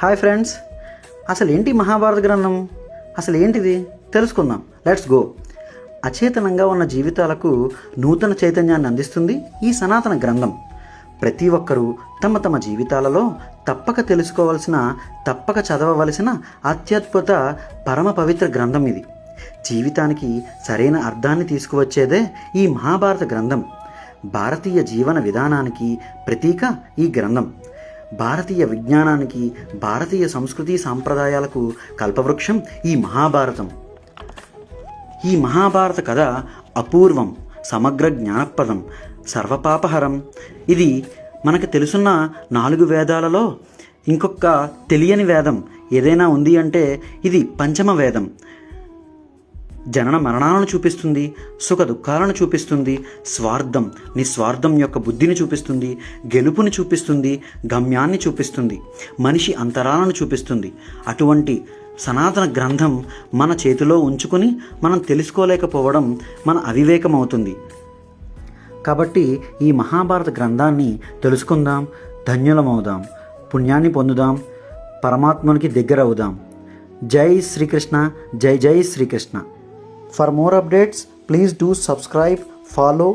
Hi friends, అసలు ఏంటి మహాభారత గ్రంథం? అసలు ఏంటిది తెలుసుకుందాం. Let's go. అచేతనంగా ఉన్న జీవితాలకు నూతన చైతన్యాన్ని అందిస్తుంది ఈ సనాతన గ్రంథం. ప్రతి ఒక్కరూ తమ తమ జీవితాలలో తప్పక తెలుసుకోవలసిన, తప్పక చదవవలసిన అత్యద్భుత పరమ పవిత్ర గ్రంథం ఇది. జీవితానికి సరైన అర్థాన్ని తీసుకువచ్చేదే ఈ మహాభారత గ్రంథం. భారతీయ జీవన విధానానికి ప్రతీక ఈ గ్రంథం. భారతీయ విజ్ఞానానికి, భారతీయ సంస్కృతి సాంప్రదాయాలకు కల్పవృక్షం ఈ మహాభారతం. ఈ మహాభారత కథ అపూర్వం, సమగ్ర జ్ఞానప్రదం, సర్వపాపహరం. ఇది మనకు తెలుసున్న 4 వేదాలలో ఇంకొక తెలియని వేదం ఏదైనా ఉంది అంటే ఇది పంచమ వేదం. జనన మరణాలను చూపిస్తుంది, సుఖ దుఃఖాలను చూపిస్తుంది, స్వార్థం నిస్వార్థం యొక్క బుద్ధిని చూపిస్తుంది, గెలుపుని చూపిస్తుంది, గమ్యాన్ని చూపిస్తుంది, మనిషి అంతరాలను చూపిస్తుంది. అటువంటి సనాతన గ్రంథం మన చేతిలో ఉంచుకుని మనం తెలుసుకోలేకపోవడం మన అవివేకం అవుతుంది. కాబట్టి ఈ మహాభారత గ్రంథాన్ని తెలుసుకుందాం, ధన్యులమవుదాం, పుణ్యాన్ని పొందుదాం, పరమాత్మునికి దగ్గర అవుదాం. జై శ్రీకృష్ణ, జై జై Srikrishna. For more updates, please do subscribe, follow